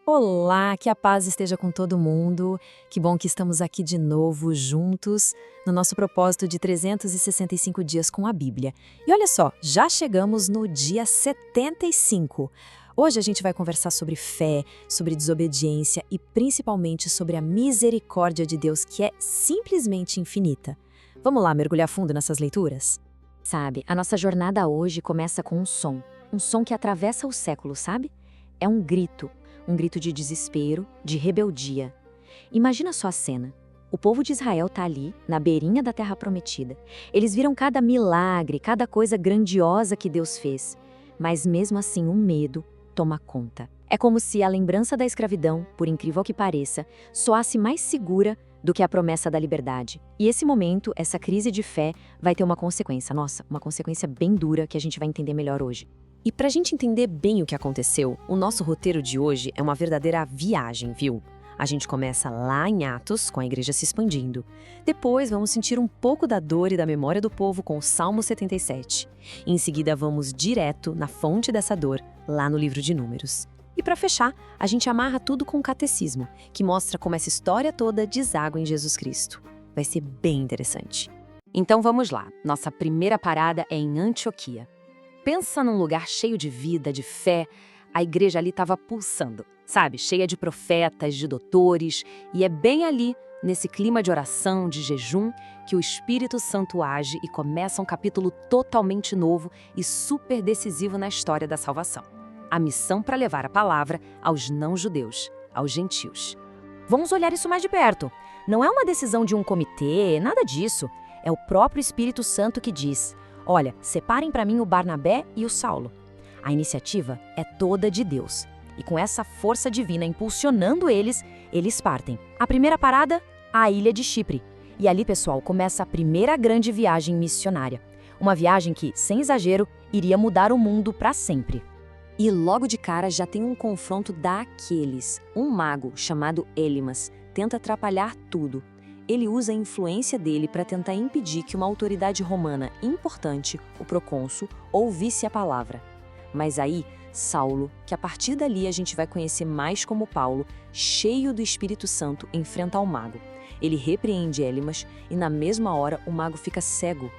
Olá, que a paz esteja com todo mundo. Que bom que estamos aqui de novo juntos no nosso propósito de 365 dias com a Bíblia. E olha só, já chegamos no dia 75. Hoje a gente vai conversar sobre fé, sobre desobediência e principalmente sobre a misericórdia de Deus, que é simplesmente infinita. Vamos lá mergulhar fundo nessas leituras? Sabe, a nossa jornada hoje começa com um som que atravessa o século, sabe? É um grito de desespero, de rebeldia. Imagina só a cena. O povo de Israel tá ali, na beirinha da Terra Prometida. Eles viram cada milagre, cada coisa grandiosa que Deus fez. Mas mesmo assim, um medo toma conta. É como se a lembrança da escravidão, por incrível que pareça, soasse mais segura do que a promessa da liberdade. E esse momento, essa crise de fé, vai ter uma consequência. Nossa, uma consequência bem dura que a gente vai entender melhor hoje. E pra gente entender bem o que aconteceu, o nosso roteiro de hoje é uma verdadeira viagem, viu? A gente começa lá em Atos, com a igreja se expandindo. Depois vamos sentir um pouco da dor e da memória do povo com o Salmo 77. E em seguida vamos direto na fonte dessa dor, lá no livro de Números. E para fechar, a gente amarra tudo com o catecismo, que mostra como essa história toda deságua em Jesus Cristo. Vai ser bem interessante. Então vamos lá, nossa primeira parada é em Antioquia. Pensa num lugar cheio de vida, de fé. A igreja ali estava pulsando, sabe? Cheia de profetas, de doutores. E é bem ali, nesse clima de oração, de jejum, que o Espírito Santo age e começa um capítulo totalmente novo e super decisivo na história da salvação. A missão para levar a palavra aos não-judeus, aos gentios. Vamos olhar isso mais de perto. Não é uma decisão de um comitê, nada disso. É o próprio Espírito Santo que diz: olha, separem para mim o Barnabé e o Saulo. A iniciativa é toda de Deus. E com essa força divina impulsionando eles partem. A primeira parada, a ilha de Chipre. E ali, pessoal, começa a primeira grande viagem missionária. Uma viagem que, sem exagero, iria mudar o mundo para sempre. E logo de cara já tem um confronto daqueles. Um mago chamado Elimas tenta atrapalhar tudo. Ele usa a influência dele para tentar impedir que uma autoridade romana importante, o procônsul, ouvisse a palavra. Mas aí, Saulo, que a partir dali a gente vai conhecer mais como Paulo, cheio do Espírito Santo, enfrenta o mago. Ele repreende Elimas e na mesma hora o mago fica cego.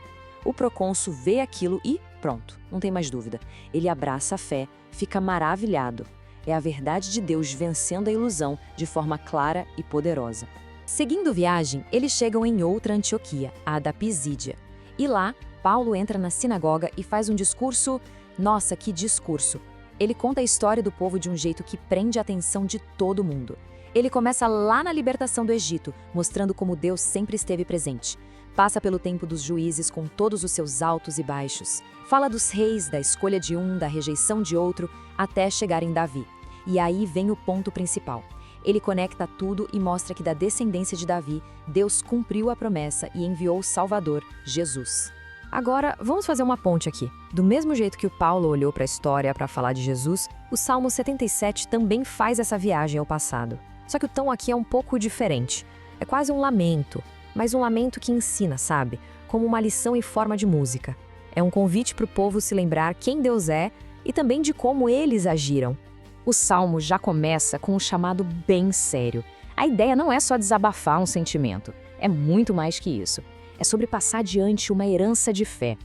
O procônsul vê aquilo e pronto, não tem mais dúvida. Ele abraça a fé, fica maravilhado. É a verdade de Deus vencendo a ilusão de forma clara e poderosa. Seguindo viagem, eles chegam em outra Antioquia, a da Pisídia. E lá, Paulo entra na sinagoga e faz um discurso. Nossa, que discurso! Ele conta a história do povo de um jeito que prende a atenção de todo mundo. Ele começa lá na libertação do Egito, mostrando como Deus sempre esteve presente. Passa pelo tempo dos juízes com todos os seus altos e baixos. Fala dos reis, da escolha de um, da rejeição de outro, até chegar em Davi. E aí vem o ponto principal. Ele conecta tudo e mostra que da descendência de Davi, Deus cumpriu a promessa e enviou o Salvador, Jesus. Agora, vamos fazer uma ponte aqui. Do mesmo jeito que o Paulo olhou para a história para falar de Jesus, o Salmo 77 também faz essa viagem ao passado. Só que o tom aqui é um pouco diferente. É quase um lamento, mas um lamento que ensina, sabe? Como uma lição em forma de música. É um convite para o povo se lembrar quem Deus é e também de como eles agiram. O Salmo já começa com um chamado bem sério. A ideia não é só desabafar um sentimento, é muito mais que isso. É sobre passar adiante uma herança de fé.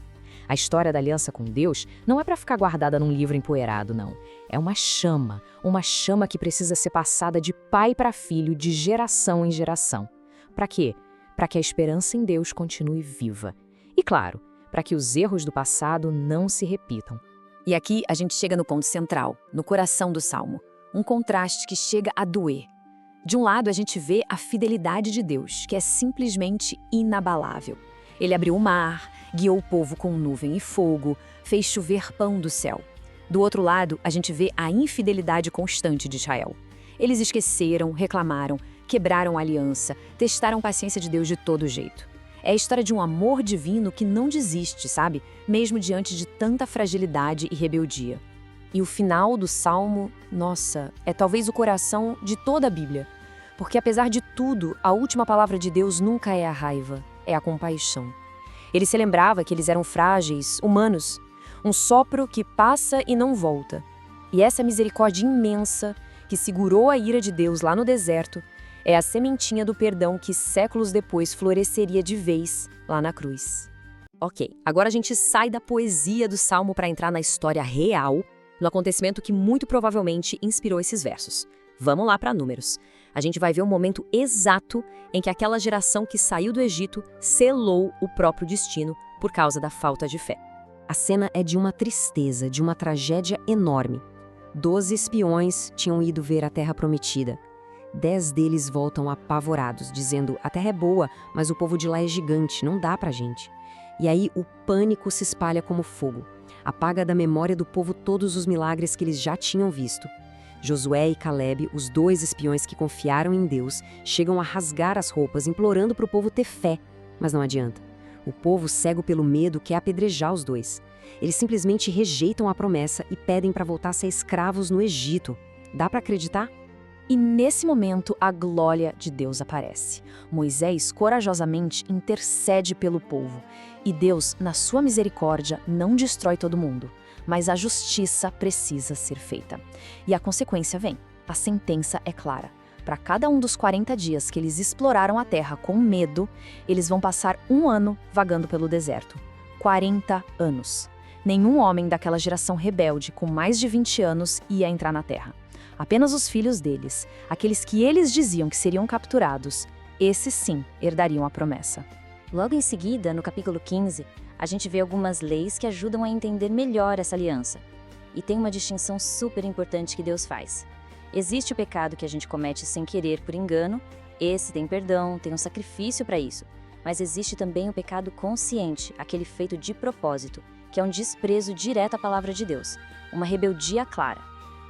A história da aliança com Deus não é para ficar guardada num livro empoeirado, não. É uma chama que precisa ser passada de pai para filho, de geração em geração. Para quê? Para que a esperança em Deus continue viva. E claro, para que os erros do passado não se repitam. E aqui a gente chega no ponto central, no coração do Salmo. Um contraste que chega a doer. De um lado, a gente vê a fidelidade de Deus, que é simplesmente inabalável. Ele abriu o mar, guiou o povo com nuvem e fogo, fez chover pão do céu. Do outro lado, a gente vê a infidelidade constante de Israel. Eles esqueceram, reclamaram, quebraram a aliança, testaram a paciência de Deus de todo jeito. É a história de um amor divino que não desiste, sabe? Mesmo diante de tanta fragilidade e rebeldia. E o final do Salmo, nossa, é talvez o coração de toda a Bíblia. Porque apesar de tudo, a última palavra de Deus nunca é a raiva, é a compaixão. Ele se lembrava que eles eram frágeis, humanos, um sopro que passa e não volta. E essa misericórdia imensa que segurou a ira de Deus lá no deserto, é a sementinha do perdão que séculos depois floresceria de vez lá na cruz. Ok, agora a gente sai da poesia do Salmo para entrar na história real, no acontecimento que muito provavelmente inspirou esses versos. Vamos lá para Números. A gente vai ver o momento exato em que aquela geração que saiu do Egito selou o próprio destino por causa da falta de fé. A cena é de uma tristeza, de uma tragédia enorme. 12 espiões tinham ido ver a Terra Prometida. 10 deles voltam apavorados, dizendo: a terra é boa, mas o povo de lá é gigante, não dá pra gente. E aí o pânico se espalha como fogo. Apaga da memória do povo todos os milagres que eles já tinham visto. Josué e Caleb, os 2 espiões que confiaram em Deus, chegam a rasgar as roupas, implorando para o povo ter fé. Mas não adianta. O povo, cego pelo medo, quer apedrejar os 2. Eles simplesmente rejeitam a promessa e pedem para voltar a ser escravos no Egito. Dá para acreditar? E nesse momento, a glória de Deus aparece. Moisés corajosamente intercede pelo povo. E Deus, na sua misericórdia, não destrói todo mundo. Mas a justiça precisa ser feita. E a consequência vem. A sentença é clara. Para cada um dos 40 dias que eles exploraram a terra com medo, eles vão passar 1 ano vagando pelo deserto. 40 anos. Nenhum homem daquela geração rebelde com mais de 20 anos ia entrar na terra. Apenas os filhos deles, aqueles que eles diziam que seriam capturados, esses sim herdariam a promessa. Logo em seguida, no capítulo 15, a gente vê algumas leis que ajudam a entender melhor essa aliança. E tem uma distinção super importante que Deus faz. Existe o pecado que a gente comete sem querer por engano, esse tem perdão, tem um sacrifício para isso. Mas existe também o pecado consciente, aquele feito de propósito, que é um desprezo direto à palavra de Deus, uma rebeldia clara.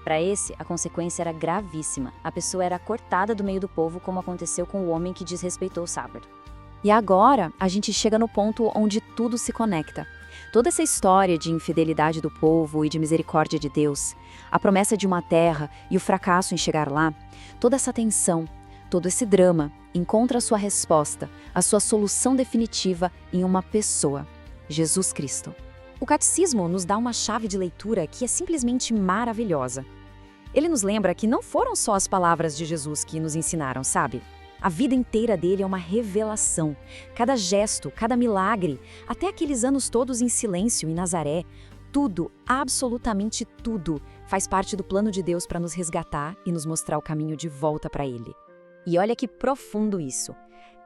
Para esse, a consequência era gravíssima. A pessoa era cortada do meio do povo, como aconteceu com o homem que desrespeitou o sábado. E agora, a gente chega no ponto onde tudo se conecta. Toda essa história de infidelidade do povo e de misericórdia de Deus, a promessa de uma terra e o fracasso em chegar lá, toda essa tensão, todo esse drama, encontra a sua resposta, a sua solução definitiva em uma pessoa, Jesus Cristo. O Catecismo nos dá uma chave de leitura que é simplesmente maravilhosa. Ele nos lembra que não foram só as palavras de Jesus que nos ensinaram, sabe? A vida inteira dele é uma revelação. Cada gesto, cada milagre, até aqueles anos todos em silêncio em Nazaré, tudo, absolutamente tudo, faz parte do plano de Deus para nos resgatar e nos mostrar o caminho de volta para Ele. E olha que profundo isso.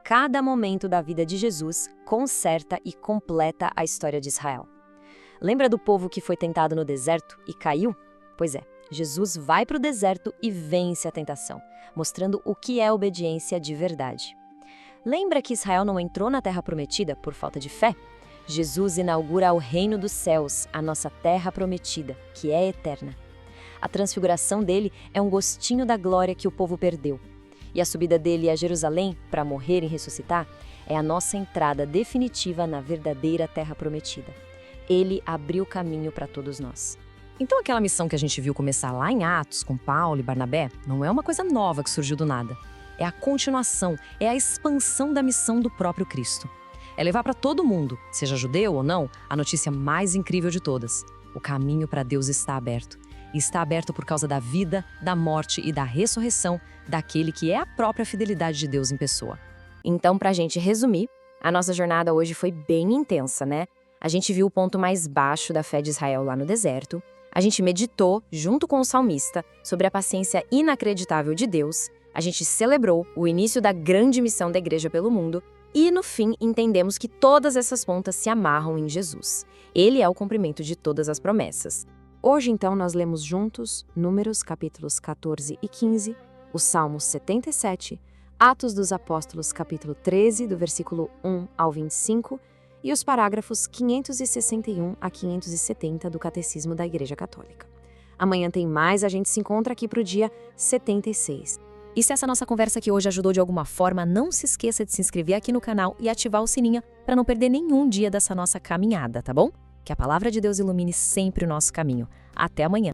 Cada momento da vida de Jesus conserta e completa a história de Israel. Lembra do povo que foi tentado no deserto e caiu? Pois é, Jesus vai para o deserto e vence a tentação, mostrando o que é obediência de verdade. Lembra que Israel não entrou na Terra Prometida por falta de fé? Jesus inaugura o reino dos céus, a nossa Terra Prometida, que é eterna. A transfiguração dele é um gostinho da glória que o povo perdeu. E a subida dele a Jerusalém, para morrer e ressuscitar, é a nossa entrada definitiva na verdadeira Terra Prometida. Ele abriu caminho para todos nós. Então aquela missão que a gente viu começar lá em Atos, com Paulo e Barnabé, não é uma coisa nova que surgiu do nada. É a continuação, é a expansão da missão do próprio Cristo. É levar para todo mundo, seja judeu ou não, a notícia mais incrível de todas. O caminho para Deus está aberto. E está aberto por causa da vida, da morte e da ressurreição daquele que é a própria fidelidade de Deus em pessoa. Então, para a gente resumir, a nossa jornada hoje foi bem intensa, né? A gente viu o ponto mais baixo da fé de Israel lá no deserto. A gente meditou, junto com o salmista, sobre a paciência inacreditável de Deus. A gente celebrou o início da grande missão da igreja pelo mundo. E, no fim, entendemos que todas essas pontas se amarram em Jesus. Ele é o cumprimento de todas as promessas. Hoje, então, nós lemos juntos Números, capítulos 14 e 15, o Salmo 77, Atos dos Apóstolos, capítulo 13, do versículo 1 ao 25, e os parágrafos 561 a 570 do Catecismo da Igreja Católica. Amanhã tem mais, a gente se encontra aqui para o dia 76. E se essa nossa conversa aqui hoje ajudou de alguma forma, não se esqueça de se inscrever aqui no canal e ativar o sininho para não perder nenhum dia dessa nossa caminhada, tá bom? Que a palavra de Deus ilumine sempre o nosso caminho. Até amanhã!